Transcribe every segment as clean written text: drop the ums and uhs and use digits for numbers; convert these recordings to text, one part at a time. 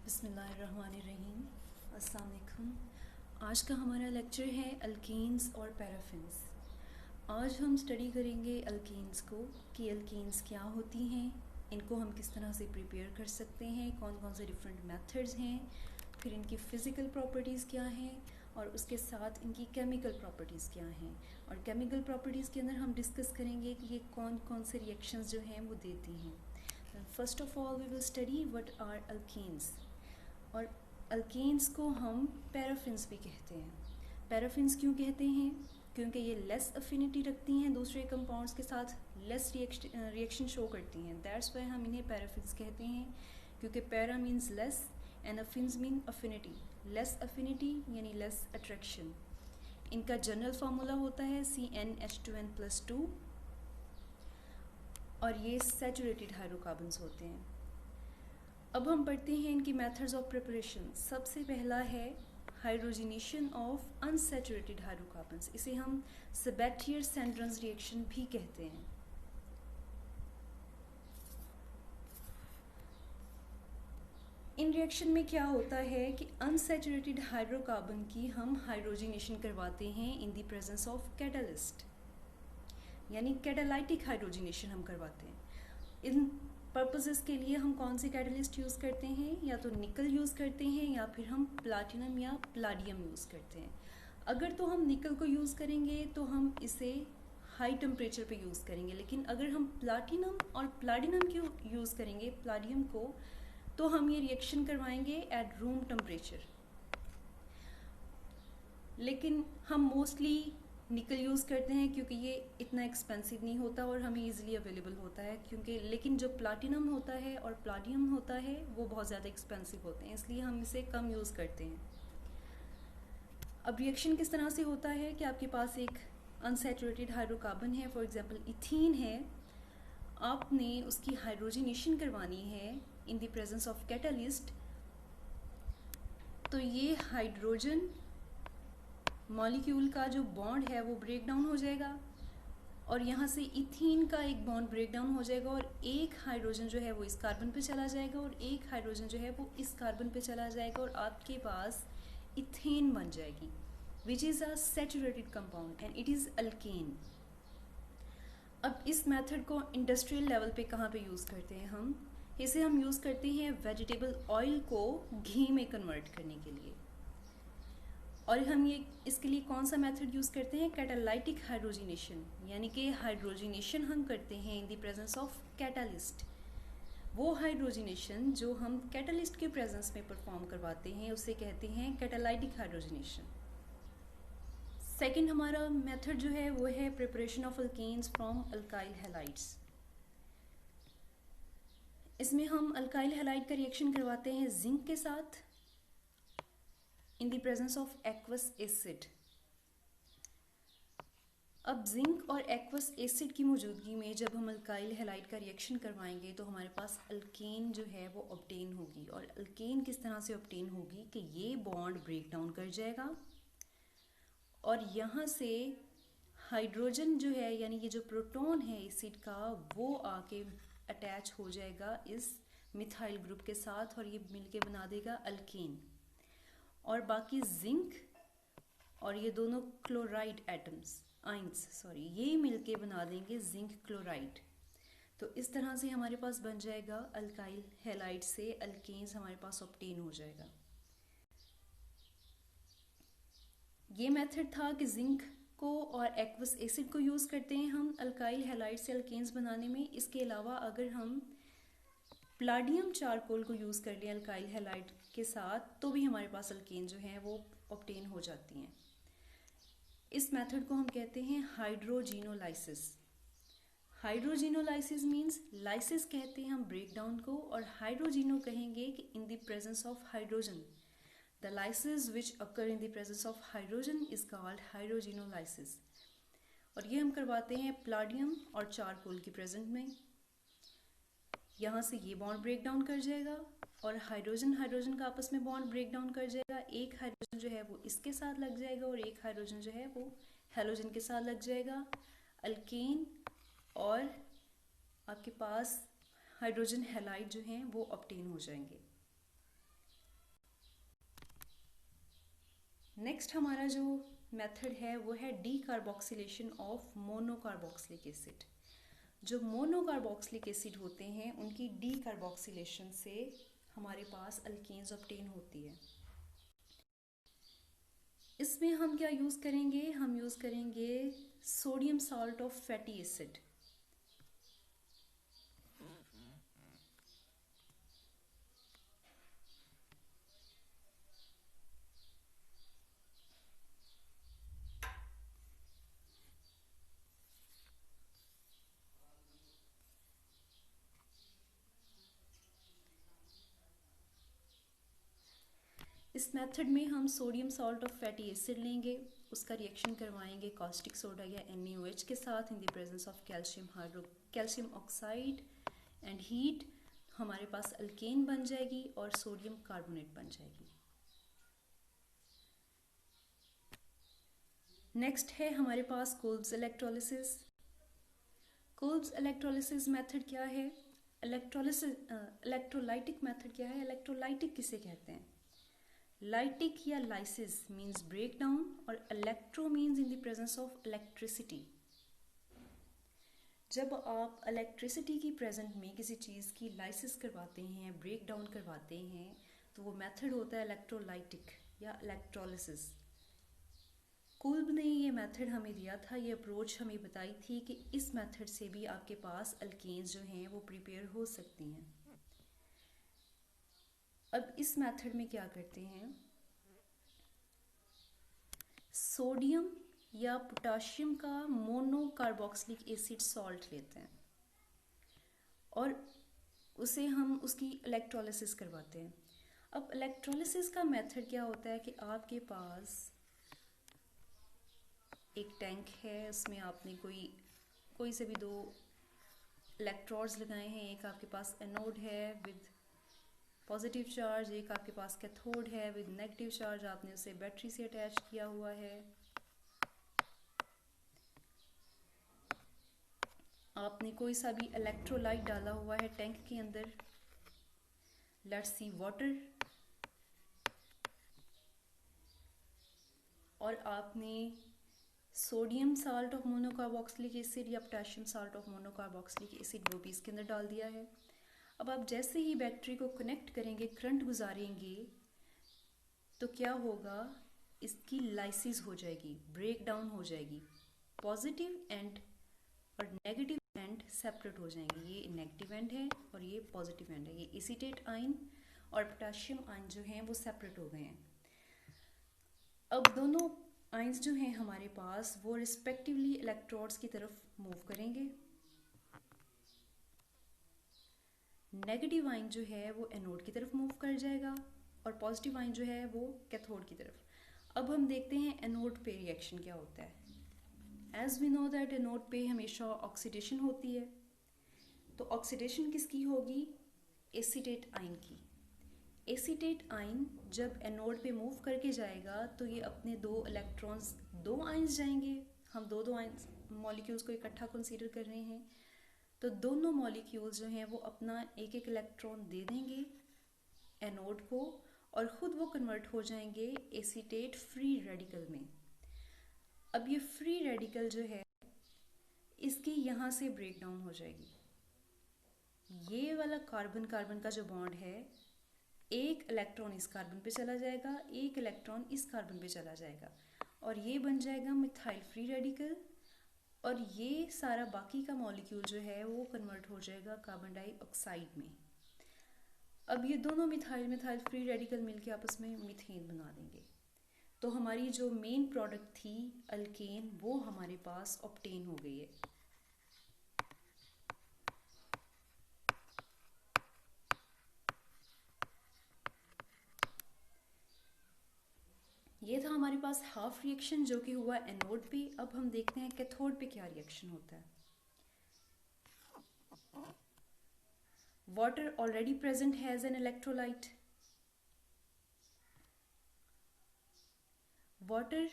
बिस्मिल्लाहिर्रहमानिर्रहीम। अस्सलाम वालेकुम। आज का हमारा लेक्चर है अल्कीन्स और पैराफिन्स। आज हम स्टडी करेंगे अल्कीन्स को कि अल्कीन्स क्या होती हैं, इनको हम किस तरह से प्रिपेयर कर सकते हैं, कौन कौन से डिफरेंट मेथड्स हैं, फिर इनकी फ़िज़िकल प्रॉपर्टीज़ क्या हैं और उसके साथ इनकी केमिकल प्रॉपर्टीज़ क्या हैं। और केमिकल प्रॉपर्टीज़ के अंदर हम डिस्कस करेंगे कि ये कौन कौन से रिएक्शंस जो हैं वो देती हैं। First of all we will study what are alkenes. और अल्केन्स को हम पैराफिन्स भी कहते हैं। पैराफिन्स क्यों कहते हैं? क्योंकि ये लेस अफिनिटी रखती हैं दूसरे कंपाउंड्स के साथ, लेस रिएक्शन शो करती हैं। दैट्स वाई हम इन्हें पैराफिन्स कहते हैं, क्योंकि para means less and affins mean affinity. Less affinity यानी लेस अट्रैक्शन। इनका जनरल फार्मूला होता है CnH2n+2 और ये सैचुरेटेड हाइड्रोकार्बन्स होते हैं। अब हम पढ़ते हैं इनकी मेथड्स ऑफ प्रिपरेशन। सबसे पहला है हाइड्रोजनेशन ऑफ अनसैचुरेटेड हाइड्रोकार्बन्स। इसे हम सेबेटियर-सैंड्रन्स रिएक्शन भी कहते हैं। इन रिएक्शन में क्या होता है कि अनसैचुरेटेड हाइड्रोकार्बन की हम हाइड्रोजनेशन करवाते हैं इन द प्रेजेंस ऑफ कैटालिस्ट, यानी कैटालाइटिक हाइड्रोजनेशन हम करवाते हैं। इन पर्पसेस के लिए हम कौन से कैटलिस्ट यूज़ करते हैं? या तो निकल यूज़ करते हैं या फिर हम प्लाटिनम या प्लाडियम यूज़ करते हैं। अगर तो हम निकल को यूज़ करेंगे तो हम इसे हाई टेम्परेचर पे यूज़ करेंगे, लेकिन अगर हम प्लाटिनम और प्लाडिनम को यूज़ करेंगे, प्लाडियम को, तो हम ये रिएक्शन करवाएंगे एट रूम टेम्परेचर। लेकिन हम मोस्टली निकल यूज़ करते हैं क्योंकि ये इतना एक्सपेंसिव नहीं होता और हमें इजीली अवेलेबल होता है। क्योंकि लेकिन जो प्लाटिनम होता है और प्लाडियम होता है वो बहुत ज़्यादा एक्सपेंसिव होते हैं, इसलिए हम इसे कम यूज़ करते हैं। अब रिएक्शन किस तरह से होता है कि आपके पास एक अनसैचुरेटेड हाइड्रोकार्बन है, फॉर एग्जांपल इथीन है, आपने उसकी हाइड्रोजनेशन करवानी है इन द प्रेजेंस ऑफ कैटालिस्ट। तो ये हाइड्रोजन मॉलिक्यूल का जो बॉन्ड है वो ब्रेक डाउन हो जाएगा और यहाँ से इथीन का एक बॉन्ड ब्रेक डाउन हो जाएगा और एक हाइड्रोजन जो है वो इस कार्बन पे चला जाएगा और एक हाइड्रोजन जो है वो इस कार्बन पे चला जाएगा और आपके पास इथेन बन जाएगी, which is a saturated compound and it is alkane. अब इस मेथड को इंडस्ट्रियल लेवल पे कहाँ पे यूज़ करते हैं हम? इसे हम यूज़ करते हैं वेजिटेबल ऑयल को घी में कन्वर्ट करने के लिए। और हम ये इसके लिए कौन सा मेथड यूज़ करते हैं? कैटालाइटिक हाइड्रोजनेशन, यानी कि हाइड्रोजनेशन हम करते हैं इन द प्रेजेंस ऑफ कैटालिस्ट। वो हाइड्रोजनेशन जो हम कैटालिस्ट के प्रेजेंस में परफॉर्म करवाते हैं उसे कहते हैं कैटालाइटिक हाइड्रोजनेशन। सेकेंड हमारा मेथड जो है वो है preparation of alkanes from alkyl halides. इसमें हम अल्काइल हैलाइड का रिएक्शन करवाते हैं जिंक के साथ इन the presence of aqueous acid. अब जिंक और एक्वस एसिड की मौजूदगी में जब हम अल्काइल हैलाइड का रिएक्शन करवाएंगे तो हमारे पास अल्केन जो है वो ऑब्टेन होगी। और अल्केन किस तरह से ऑब्टेन होगी कि ये बॉन्ड ब्रेक डाउन कर जाएगा और यहाँ से हाइड्रोजन जो है, यानी ये जो प्रोटॉन है एसिड का, वो आके अटैच हो जाएगा इस मिथाइल ग्रुप के साथ और ये मिलके बना देगा अल्केन। और बाकी जिंक और ये दोनों क्लोराइड एटम्स ये मिलके बना देंगे जिंक क्लोराइड। तो इस तरह से हमारे पास बन जाएगा अल्काइल हैलाइड से अल्केन्स हमारे पास ऑब्टेन हो जाएगा। ये मेथड था कि जिंक को और एक्वस एसिड को यूज़ करते हैं हम अल्काइल हैलाइड से अल्केन्स बनाने में। इसके अलावा अगर हम प्लाडियम चारकोल को यूज़ कर लें अल्काइल हैलाइड के साथ तो भी हमारे पास अल्केन जो हैं वो ऑब्टेन हो जाती हैं। इस मेथड को हम कहते हैं हाइड्रोजिनोलाइसिस। हाइड्रोजिनोलाइसिस मीन्स लाइसिस कहते हैं हम ब्रेक डाउन को और हाइड्रोजिनो कहेंगे कि in the presence of hydrogen. The lysis which occur in the presence of hydrogen is called hydrogenolysis. और ये हम करवाते हैं प्लाडियम और चारकोल की प्रेजेंट में। यहाँ से ये बॉन्ड ब्रेक डाउन कर जाएगा और हाइड्रोजन हाइड्रोजन का आपस में बॉन्ड ब्रेक डाउन कर जाएगा। एक हाइड्रोजन जो है वो इसके साथ लग जाएगा और एक हाइड्रोजन जो है वो हैलोजन के साथ लग जाएगा अल्केन, और आपके पास हाइड्रोजन हैलाइड जो हैं वो ऑब्टेन हो जाएंगे। नेक्स्ट हमारा जो मेथड है वो है D carboxylation of monocarboxylic acid. जो मोनोकार्बोक्सिलिक एसिड होते हैं उनकी डी कार्बोक्सिलेशन से हमारे पास अल्केन्स ऑब्टेन होती है। इसमें हम क्या यूज़ करेंगे, हम यूज़ करेंगे sodium salt of fatty acid. इस मेथड में हम sodium salt of fatty acid लेंगे, उसका रिएक्शन करवाएंगे कॉस्टिक सोडा या NaOH के साथ इन the presence of calcium oxide and heat. हमारे पास अल्केन बन जाएगी और सोडियम कार्बोनेट बन जाएगी। नेक्स्ट है हमारे पास Kolbe's electrolysis. Kolbe's electrolysis method क्या है, इलेक्ट्रोलाइटिक मेथड क्या है, इलेक्ट्रोलाइटिक किसे कहते हैं। लाइटिक या लाइसिस मीन्स ब्रेक डाउन और electro means in the presence of electricity. जब आप इलेक्ट्रिसिटी की प्रेजेंट में किसी चीज़ की लाइसिस करवाते हैं, ब्रेक डाउन करवाते हैं, तो वो मेथड होता है इलेक्ट्रोलाइटिक या इलेक्ट्रोलिसिस। कोल्ब ने ये मेथड हमें दिया था, ये अप्रोच हमें बताई थी कि इस मेथड से भी आपके पास अल्केन्स जो हैं वो प्रिपेयर हो सकती हैं। अब इस मेथड में क्या करते हैं, सोडियम या पोटाशियम का मोनोकार्बोक्सिलिक एसिड सॉल्ट लेते हैं और उसे हम उसकी इलेक्ट्रोलिसिस करवाते हैं। अब इलेक्ट्रोलिसिस का मेथड क्या होता है कि आपके पास एक टैंक है, उसमें आपने कोई से भी दो इलेक्ट्रोड्स लगाए हैं। एक आपके पास एनोड है विद पॉजिटिव चार्ज, एक आपके पास कैथोड है विद नेगेटिव चार्ज, आपने उसे बैटरी से अटैच किया हुआ है। आपने कोई सा भी इलेक्ट्रोलाइट डाला हुआ है टैंक के अंदर, लेट्स सी वाटर, और आपने sodium salt of monocarboxylic acid या potassium salt of monocarboxylic acid वो भी इसके अंदर डाल दिया है। अब आप जैसे ही बैटरी को कनेक्ट करेंगे, करंट गुजारेंगे, तो क्या होगा, इसकी लाइसिस हो जाएगी, ब्रेक डाउन हो जाएगी। पॉजिटिव एंड और नेगेटिव एंड सेपरेट हो जाएंगे। ये नेगेटिव एंड है और ये पॉजिटिव एंड है। ये एसीटेट आयन और पोटेशियम आयन जो हैं वो सेपरेट हो गए हैं। अब दोनों आयंस जो हैं हमारे पास वो रिस्पेक्टिवली इलेक्ट्रोड्स की तरफ मूव करेंगे। नेगेटिव आयन जो है वो एनोड की तरफ मूव कर जाएगा और पॉजिटिव आयन जो है वो कैथोड की तरफ। अब हम देखते हैं एनोड पे रिएक्शन क्या होता है। As we know that anode पे हमेशा ऑक्सीडेशन होती है, तो ऑक्सीडेशन किसकी होगी, एसीटेट आयन की। एसीटेट आयन जब एनोड पे मूव करके जाएगा तो ये अपने दो इलेक्ट्रॉन्स, दो आयंस जाएंगे। हम दो आयंस मॉलिक्यूल्स को इकट्ठा कंसीडर कर रहे हैं, तो दोनों मॉलिक्यूल्स जो हैं वो अपना एक एक इलेक्ट्रॉन दे देंगे एनोड को और ख़ुद वो कन्वर्ट हो जाएंगे एसीटेट फ्री रेडिकल में। अब ये फ्री रेडिकल जो है इसकी यहाँ से ब्रेक डाउन हो जाएगी। ये वाला कार्बन कार्बन का जो बॉन्ड है, एक इलेक्ट्रॉन इस कार्बन पे चला जाएगा, एक इलेक्ट्रॉन इस कार्बन पे चला जाएगा और ये बन जाएगा मिथाइल फ्री रेडिकल। और ये सारा बाकी का मॉलिक्यूल जो है वो कन्वर्ट हो जाएगा कार्बन डाइऑक्साइड में। अब ये दोनों मिथाइल फ्री रेडिकल मिलके आपस में मीथेन बना देंगे। तो हमारी जो मेन प्रोडक्ट थी अल्केन वो हमारे पास ऑब्टेन हो गई है। ये था हमारे पास हाफ रिएक्शन जो कि हुआ एनोड पे। अब हम देखते हैं कैथोड पे क्या रिएक्शन होता है। Water already present has an electrolyte. Water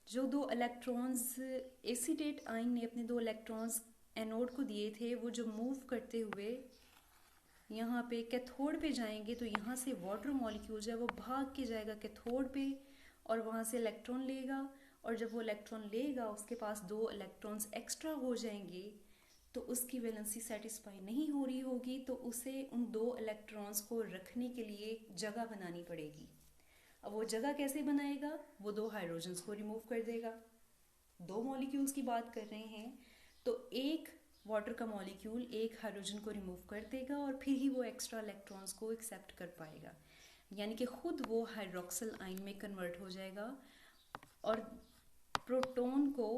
जो दो इलेक्ट्रॉन्स एसीटेट आयन ने अपने दो इलेक्ट्रॉन्स एनोड को दिए थे, वो जो मूव करते हुए यहाँ पे कैथोड पे जाएंगे तो यहाँ से वाटर मॉलिक्यूल जो है वो भाग के जाएगा कैथोड पे और वहाँ से इलेक्ट्रॉन लेगा, और जब वो इलेक्ट्रॉन लेगा उसके पास 2 इलेक्ट्रॉन्स एक्स्ट्रा हो जाएंगे, तो उसकी वैलेंसी सेटिस्फाई नहीं हो रही होगी, तो उसे उन 2 इलेक्ट्रॉन्स को रखने के लिए जगह बनानी पड़ेगी। अब वो जगह कैसे बनाएगा? वो 2 हाइड्रोजन्स को रिमूव कर देगा। 2 मॉलिक्यूल्स की बात कर रहे हैं, तो एक वाटर का मॉलिक्यूल एक हाइड्रोजन को रिमूव कर देगा और फिर ही वो एक्स्ट्रा इलेक्ट्रॉन्स को एक्सेप्ट कर पाएगा, यानी कि खुद वो हाइड्रोक्सिल आयन में कन्वर्ट हो जाएगा और प्रोटॉन को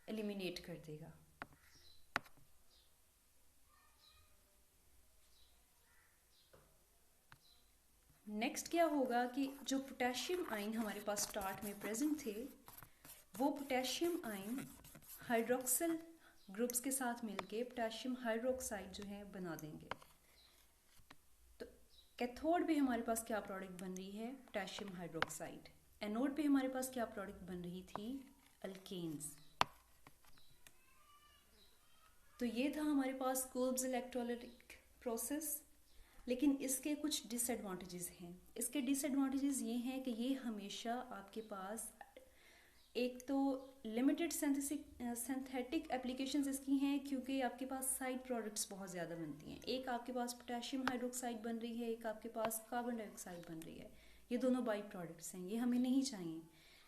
एलिमिनेट कर देगा। नेक्स्ट क्या होगा कि जो पोटेशियम आयन हमारे पास स्टार्ट में प्रेजेंट थे, वो पोटेशियम आयन हाइड्रोक्सिल ग्रुप्स के साथ मिलके पोटेशियम हाइड्रोक्साइड जो है बना देंगे। तो कैथोड पे हमारे पास क्या प्रोडक्ट बन रही है? Potassium hydroxide. एनोड पे हमारे पास क्या प्रोडक्ट बन रही थी? अल्केन्स। तो ये था हमारे पास कोल्ब्स इलेक्ट्रोलाइटिक प्रोसेस। लेकिन इसके कुछ डिसएडवांटेजेस हैं। इसके डिसएडवांटेजेस ये हैं कि ये हमेशा आपके पास एक तो लिमिटेड सिंथेटिक एप्लीकेशंस इसकी हैं, क्योंकि आपके पास साइड प्रोडक्ट्स बहुत ज़्यादा बनती हैं। एक आपके पास पोटेशियम हाइड्रोक्साइड बन रही है, एक आपके पास कार्बन डाइऑक्साइड बन रही है। ये दोनों बाई प्रोडक्ट्स हैं, ये हमें नहीं चाहिए,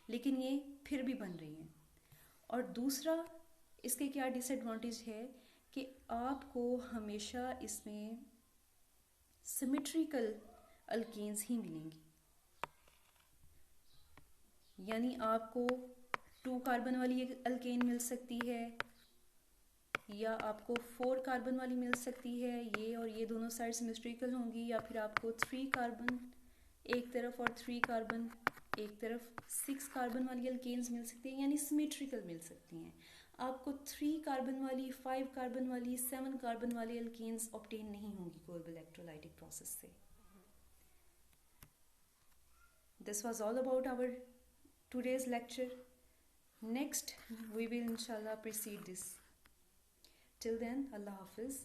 लेकिन ये फिर भी बन रही हैं। और दूसरा इसके क्या डिसएडवांटेज है कि आपको हमेशा इसमें सिमेट्रिकल अल्केन्स ही मिलेंगी, यानी आपको 2 कार्बन वाली एक अल्केन मिल सकती है, या आपको 4 कार्बन वाली मिल सकती है, ये और ये दोनों साइड सिमेट्रिकल होंगी, या फिर आपको 3 कार्बन एक तरफ और 3 कार्बन एक तरफ 6 कार्बन वाली अल्केन्स मिल सकती हैं, यानी सिमेट्रिकल मिल सकती हैं। आपको 3 कार्बन वाली, 5 कार्बन वाली, 7 कार्बन वाली अल्केन्स ऑब्टेन नहीं होंगी कोल्ब इलेक्ट्रोलाइटिक प्रोसेस से। This was all about our today's lecture. Next, we will inshallah proceed this. Till then, Allah Hafiz.